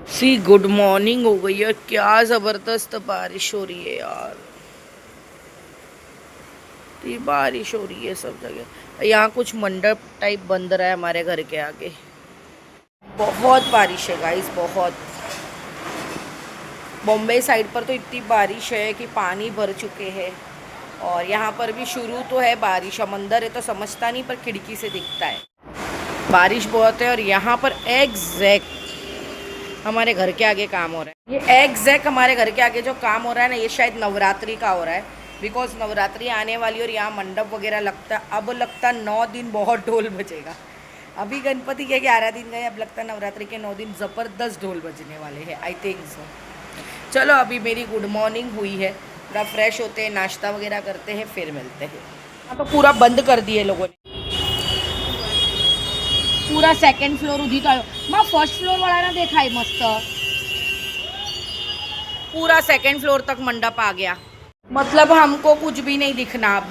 सी good morning हो गई है। क्या ज़बरदस्त बारिश हो रही है यार। इतनी बारिश हो रही है सब जगह। यहाँ कुछ मंडप टाइप बन रहा है हमारे घर के आगे। बहुत बारिश है गाइस, बहुत। बॉम्बे साइड पर तो इतनी बारिश है कि पानी भर चुके हैं। और यहाँ पर भी शुरू तो है बारिश। हम अंदर है तो समझता नहीं, पर खिड़की से दिखता है बारिश बहुत है। और यहाँ पर एग्जैक्ट हमारे घर के आगे काम हो रहा है। ये एग्जैक्ट हमारे घर के आगे जो काम हो रहा है ना, ये शायद नवरात्रि का हो रहा है। बिकॉज नवरात्रि आने वाली और यहाँ मंडप वगैरह लगता है। अब लगता है 9 दिन बहुत ढोल बजेगा। अभी गणपति के 11 दिन गए, अब लगता है नवरात्रि के 9 दिन ज़बरदस्त ढोल बजने वाले हैं। I think so. चलो अभी मेरी गुड मॉर्निंग हुई है, थोड़ा फ्रेश होते हैं, नाश्ता वगैरह करते हैं, फिर मिलते हैं। हाँ तो पूरा बंद कर दिए लोगों ने। पूरा सेकंड फ्लोर उधी का मां फर्स्ट फ्लोर वाला ना देखा है मस्त। पूरा सेकंड फ्लोर तक मंडप आ गया। मतलब हमको कुछ भी नहीं दिखना अब।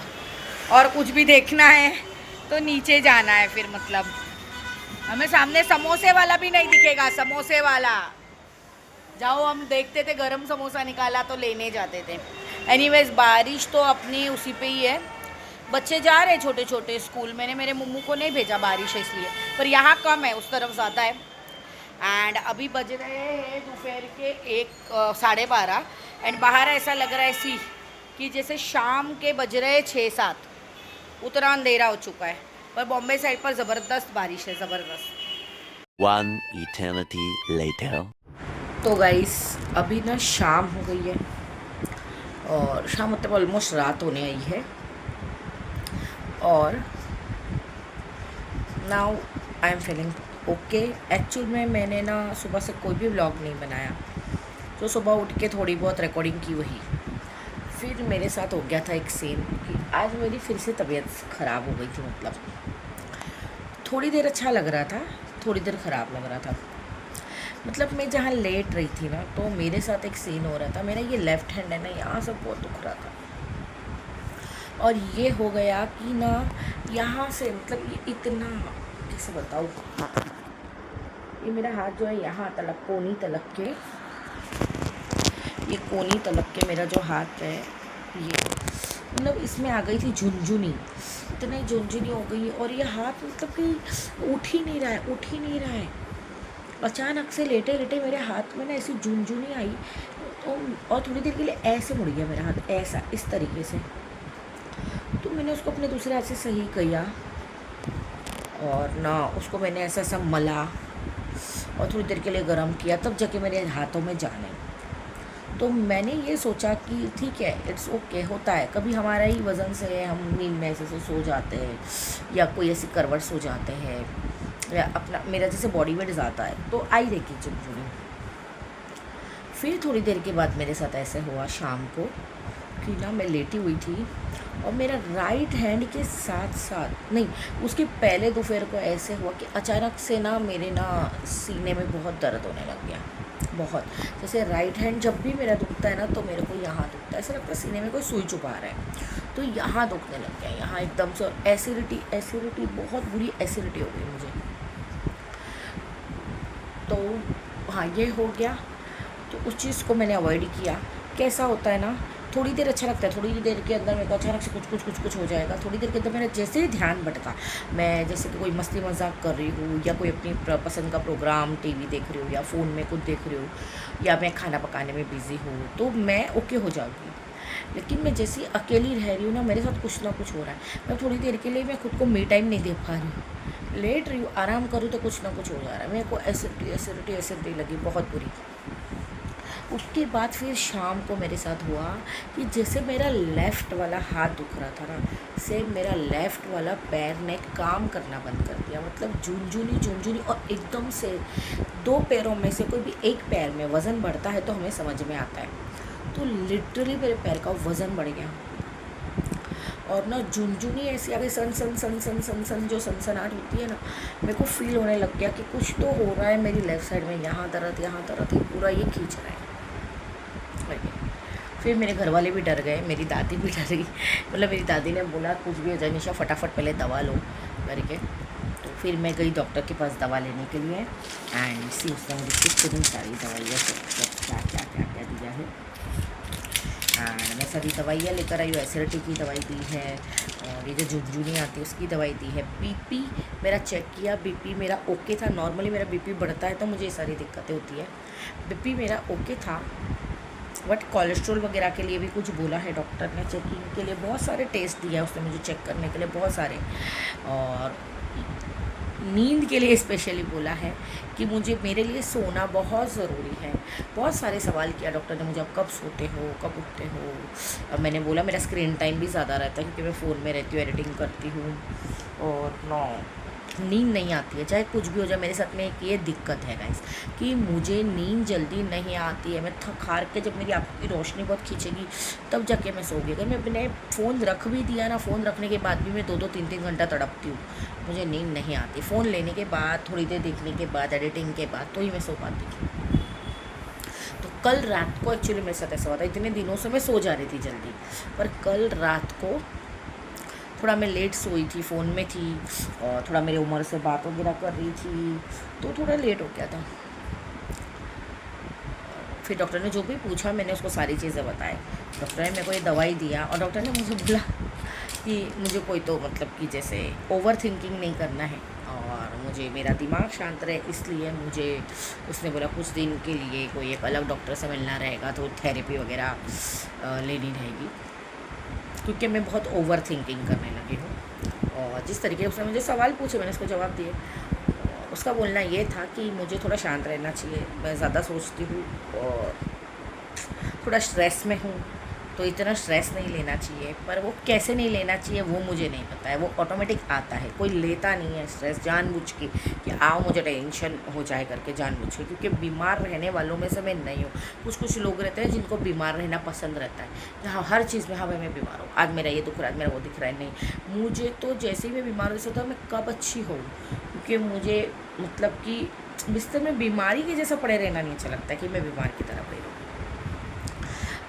और कुछ भी देखना है तो नीचे जाना है फिर। मतलब हमें सामने समोसे वाला भी नहीं दिखेगा। समोसे वाला जाओ, हम देखते थे गरम समोसा निकाला तो लेने जाते थे। एनीवेज बारिश तो अपनी उसी पे ही है। बच्चे जा रहे छोटे छोटे स्कूल। मैंने मेरे मुम्मू को नहीं भेजा बारिश है इसलिए, पर यहाँ कम है, उस तरफ ज़्यादा है। एंड अभी बज रहे हैं दोपहर के 1 साढ़े 12। एंड बाहर ऐसा लग रहा है सी कि जैसे शाम के बज रहे 6-7। उतना अंधेरा हो चुका है। पर बॉम्बे साइड पर ज़बरदस्त बारिश है, ज़बरदस्त। One eternity later. तो गाइस अभी ना शाम हो गई है। और शाम मतलब ऑलमोस्ट रात होने आई है। और now I am feeling okay. Actual में मैंने ना सुबह से कोई भी व्लॉग नहीं बनाया। तो सुबह उठ के थोड़ी बहुत रिकॉर्डिंग की वही। फिर मेरे साथ हो गया था एक सीन कि आज मेरी फिर से तबीयत ख़राब हो गई थी। मतलब थोड़ी देर अच्छा लग रहा था, थोड़ी देर ख़राब लग रहा था। मतलब मैं जहाँ लेट रही थी ना, तो मेरे साथ एक सीन हो रहा था। मेरा ये लेफ़्ट हैंड है ना, यहाँ से बहुत दुख रहा था। और ये हो गया कि ना यहाँ से, मतलब ये इतना, कैसे बताऊँ, ये मेरा हाथ जो है यहाँ तलक, कोनी तलक के, ये कोनी तलक के मेरा जो हाथ है ये, मतलब इसमें आ गई थी झुनझुनी। इतनी झुनझुनी हो गई। और ये हाथ मतलब कि उठ ही नहीं रहा है, उठ ही नहीं रहा है। अचानक से लेटे लेटे मेरे हाथ में ना ऐसी झुनझुनी आई। तो और थोड़ी देर के लिए ऐसे मुड़ गया मेरा हाथ, ऐसा, इस तरीके से। तो मैंने उसको अपने दूसरे हाथ से सही किया। और ना उसको मैंने ऐसा ऐसा मला और थोड़ी देर के लिए गर्म किया, तब जाके मेरे हाथों में जाने। तो मैंने ये सोचा कि ठीक है, इट्स ओके, होता है कभी हमारा ही वज़न से हम नींद में ऐसे सो जाते हैं, या कोई ऐसी करवट सो जाते हैं, या अपना मेरा जैसे बॉडी वेट ज़्यादा है तो आई देखी चुनचुनी। फिर थोड़ी देर के बाद मेरे साथ ऐसे हुआ शाम को कि ना मैं लेटी हुई थी और मेरा राइट हैंड के साथ साथ, नहीं उसके पहले दोपहर को ऐसे हुआ कि अचानक से ना मेरे ना सीने में बहुत दर्द होने लग गया। बहुत, जैसे राइट हैंड जब भी मेरा दुखता है ना, तो मेरे को यहाँ दुखता है, ऐसा लगता है सीने में कोई सुई चुभा रहा है। तो यहाँ दुखने लग गया, यहाँ एकदम से। एसिडिटी, एसिडिटी, बहुत बुरी एसिडिटी हो गई मुझे। तो हाँ, ये हो गया। तो उस चीज़ को मैंने अवॉइड किया। कैसा होता है ना, थोड़ी देर अच्छा लगता है, थोड़ी देर के अंदर मेरे को अचानक से कुछ हो जाएगा। थोड़ी देर के अंदर मेरा जैसे ही ध्यान भटका, मैं जैसे कि कोई मस्ती मजाक कर रही हूँ, या कोई अपनी पसंद का प्रोग्राम टीवी देख रही हूँ, या फ़ोन में कुछ देख रही हूँ, या मैं खाना पकाने में बिज़ी हूँ, तो मैं ओके हो जाऊँगी। लेकिन मैं जैसी अकेली रह रही हूँ ना, मेरे साथ कुछ ना कुछ हो रहा है। मैं थोड़ी देर के लिए मैं खुद को मी टाइम नहीं दे पा रही हूँ। लेट रही हूँ, आराम करूँ तो कुछ ना कुछ हो जा रहा है। मेरे को एसिडिटी एसिडिटी एसिडिटी लगी बहुत बुरी। उसके बाद फिर शाम को मेरे साथ हुआ कि जैसे मेरा लेफ़्ट वाला हाथ दुख रहा था ना, सेम मेरा लेफ़्ट वाला पैर ने काम करना बंद कर दिया। मतलब झुनझुनी झुनझुनी। और एकदम से 2 पैरों में से कोई भी एक पैर में वज़न बढ़ता है तो हमें समझ में आता है। तो लिटरली मेरे पैर का वज़न बढ़ गया। और ना झुनझुनी ऐसी आ गई, सन सन सन सन सन सन, जो सनसनाहट होती है ना, मेरे को फील होने लग गया कि कुछ तो हो रहा है मेरी लेफ़्ट साइड में। यहाँ दर्द, यहाँ दर्द, पूरा ये खींच रहा है। फिर मेरे घर वाले भी डर गए, मेरी दादी भी डर गई। मतलब मेरी दादी ने बोला कुछ भी हो जाए निशा, फटाफट पहले दवा लो करके। तो फिर मैं गई डॉक्टर के पास दवा लेने के लिए एंड सी उसने मुझे कितनी सारी दवाइयाँ सब क्या क्या क्या क्या दिया है। एंड मैं सारी दवाइयाँ लेकर आई हूँ। एसिडिटी की दवाई दी है और ये जो झुनझुनी आती है उसकी दवाई दी है। बीपी मेरा चेक किया, बीपी मेरा ओके था। नॉर्मली मेरा बीपी बढ़ता है तो मुझे ये सारी दिक्कतें होती है। बीपी मेरा ओके था, बट कोलेस्ट्रॉल वगैरह के लिए भी कुछ बोला है डॉक्टर ने। चेकिंग के लिए बहुत सारे टेस्ट दिया है उसने मुझे चेक करने के लिए, बहुत सारे। और नींद के लिए स्पेशली बोला है कि मुझे मेरे लिए सोना बहुत ज़रूरी है। बहुत सारे सवाल किया डॉक्टर ने मुझे, आप कब सोते हो, कब उठते हो। अब मैंने बोला मेरा स्क्रीन टाइम भी ज़्यादा रहता है क्योंकि मैं फ़ोन में रहती हूँ, एडिटिंग करती हूँ और नींद नहीं आती है। चाहे कुछ भी हो जाए, मेरे साथ में एक ये दिक्कत है गाइस कि मुझे नींद जल्दी नहीं आती है। मैं थक हार के जब मेरी आँखों की रोशनी बहुत खींचेगी तब जाके मैं सोऊंगी। अगर मैंने फ़ोन रख भी दिया ना, फ़ोन रखने के बाद भी मैं 2-2 3-3 घंटा तड़पती हूँ, मुझे नींद नहीं आती। फ़ोन लेने के बाद, थोड़ी देर देखने के बाद, एडिटिंग के बाद तो ही मैं सो पाती हूँ। तो कल रात को एक्चुअली मेरे साथ ऐसा हुआ था। इतने दिनों से मैं सो जा रही थी जल्दी, पर कल रात को थोड़ा मैं लेट सोई थी, फ़ोन में थी और थोड़ा मेरी उम्र से बात वगैरह कर रही थी तो थोड़ा लेट हो गया था। फिर डॉक्टर ने जो भी पूछा मैंने उसको सारी चीज़ें बताई। डॉक्टर ने मेरे को ये दवाई दिया और डॉक्टर ने मुझे बोला कि मुझे कोई तो मतलब कि जैसे ओवर थिंकिंग नहीं करना है और मुझे मेरा दिमाग शांत रहे, इसलिए मुझे उसने बोला कुछ दिन के लिए कोई एक अलग डॉक्टर से मिलना रहेगा, तो थेरेपी वगैरह लेनी रहेगी क्योंकि मैं बहुत ओवर थिंकिंग करने लगी हूँ। और जिस तरीके से उसने मुझे सवाल पूछे मैंने उसको जवाब दिए। उसका बोलना ये था कि मुझे थोड़ा शांत रहना चाहिए, मैं ज़्यादा सोचती हूँ और थोड़ा स्ट्रेस में हूँ, तो इतना स्ट्रेस नहीं लेना चाहिए। पर वो कैसे नहीं लेना चाहिए वो मुझे नहीं पता है, वो ऑटोमेटिक आता है। कोई लेता नहीं है स्ट्रेस जानबूझ के कि आओ मुझे टेंशन हो जाए करके जानबूझ के, क्योंकि बीमार रहने वालों में से मैं नहीं हूँ। कुछ लोग रहते हैं जिनको बीमार रहना पसंद रहता है। हाँ, हर चीज़ में हाँ भाई मैं बीमार हूँ, आज मेरा ये दुख रहा है, आज मेरा वो दिख रहा है। नहीं, मुझे तो जैसे ही मैं बीमार हो होता मैं कब अच्छी हूँ, क्योंकि मुझे मतलब कि बिस्तर में बीमारी के जैसा पड़े रहना नहीं अच्छा लगता कि मैं बीमार की तरह पड़ी रहूँ।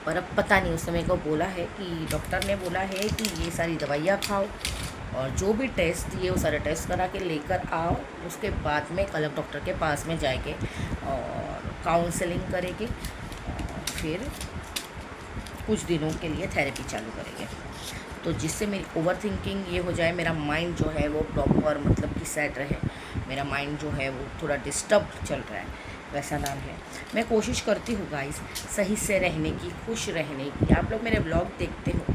पर अब पता नहीं, उसने मेरे को बोला है कि डॉक्टर ने बोला है कि ये सारी दवाइयाँ खाओ और जो भी टेस्ट दिए वो सारे टेस्ट करा के लेकर आओ। उसके बाद में एक अलग डॉक्टर के पास में जाएंगे और काउंसलिंग करेंगे और फिर कुछ दिनों के लिए थेरेपी चालू करेंगे, तो जिससे मेरी ओवर थिंकिंग ये हो जाए, मेरा माइंड जो है वो प्रॉपर मतलब कि सेट रहे। मेरा माइंड जो है वो थोड़ा डिस्टर्ब चल रहा है, वैसा नाम है। मैं कोशिश करती हूँ गाइस सही से रहने की, खुश रहने की। आप लोग मेरे व्लॉग देखते हो,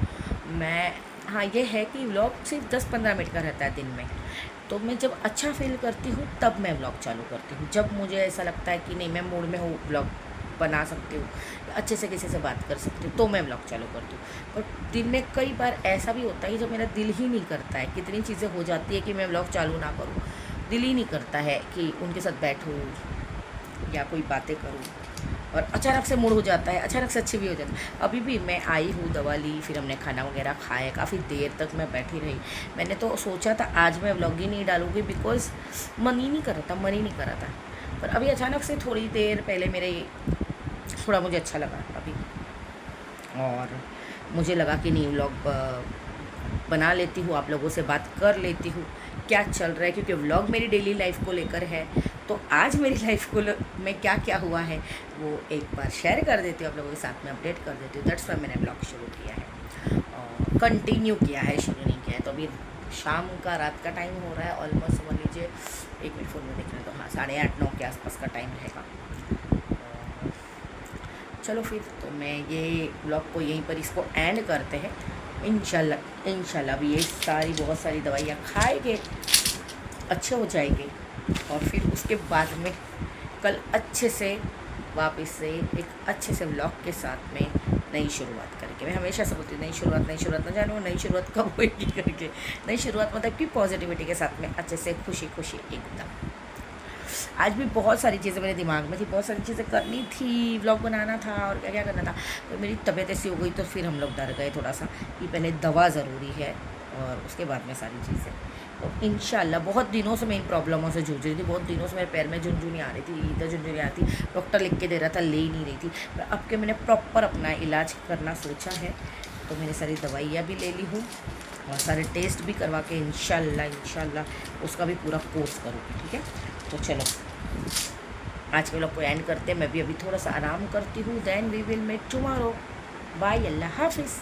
मैं हाँ ये है कि व्लॉग सिर्फ 10-15 मिनट का रहता है दिन में, तो मैं जब अच्छा फील करती हूँ तब मैं व्लॉग चालू करती हूँ। जब मुझे ऐसा लगता है कि नहीं मैं मूड में हूँ, व्लॉग बना सकती हूँ, अच्छे से किसी से बात कर सकती हूँ, तो मैं व्लॉग चालू करती हूँ। और दिन में कई बार ऐसा भी होता है कि जब मेरा दिल ही नहीं करता है, कितनी चीज़ें हो जाती है कि मैं व्लॉग चालू ना करूँ, दिल ही नहीं करता है कि उनके साथ बैठूँ या कोई बातें करूँ, और अचानक से मूड हो जाता है, अचानक से अच्छी भी हो जाती है। अभी भी मैं आई हूँ, दवा ली, फिर हमने खाना वगैरह खाया, काफ़ी देर तक मैं बैठी रही। मैंने तो सोचा था आज मैं व्लॉग ही नहीं डालूँगी, बिकॉज़ मन ही नहीं कर रहा था। पर अभी अचानक से थोड़ी देर पहले मेरे थोड़ा मुझे अच्छा लगा अभी, और मुझे लगा कि नहीं व्लॉग बना लेती हूँ, आप लोगों से बात कर लेती हूँ क्या चल रहा है, क्योंकि व्लॉग मेरी डेली लाइफ को लेकर है। तो आज मेरी लाइफ को में क्या क्या हुआ है वो एक बार शेयर कर देती हूँ, आप लोगों के साथ में अपडेट कर देती हूँ। दैट्स वाई मैंने ब्लॉग शुरू किया है और कंटिन्यू किया है, शुरू नहीं किया है। तो अभी शाम का, रात का टाइम हो रहा है ऑलमोस्ट, समझ लीजिए 1 मिनट फ़ोन में देखना, तो हाँ 8:30-9 के आसपास का टाइम रहेगा। चलो फिर तो मैं ये ब्लॉग को यहीं पर इसको एंड करते हैं। इंशाल्लाह अभी ये सारी बहुत सारी दवाइयाँ खाएंगे, अच्छे हो जाएंगे और फिर उसके बाद में कल अच्छे से वापस से एक अच्छे से व्लॉग के साथ में नई शुरुआत करेंगे। मैं हमेशा से बोलती हूँ नई शुरुआत ना जानो नई शुरुआत कब होगी करके। नई शुरुआत मतलब कि पॉजिटिविटी के साथ में अच्छे से खुशी एकदम। आज भी बहुत सारी चीज़ें मेरे दिमाग में थी, बहुत सारी चीज़ें करनी थी, व्लॉग बनाना था और क्या क्या करना था, तो मेरी तबीयत ऐसी हो गई तो फिर हम लोग डर गए थोड़ा सा कि पहले दवा ज़रूरी है और उसके बाद में सारी चीज़ें। तो इंशाल्लाह बहुत दिनों से मैं इन प्रॉब्लमों से जूझ रही थी, बहुत दिनों से मेरे पैर में झुनझुनी आ रही थी, इधर झुनझुनी आ रही थी, डॉक्टर लिख के दे रहा था, ले ही नहीं रही थी। अब के मैंने प्रॉपर अपना इलाज करना सोचा है, तो मैंने सारी दवाइयाँ भी ले ली हूँ बहुत सारे टेस्ट भी करवा के इंशाल्लाह उसका भी पूरा कोर्स करूँगी, ठीक है। तो चलो आज के व्लॉग को एंड करते हैं, मैं भी अभी थोड़ा सा आराम करती हूँ। Then we will met tomorrow. Bye, Allah हाफिज़।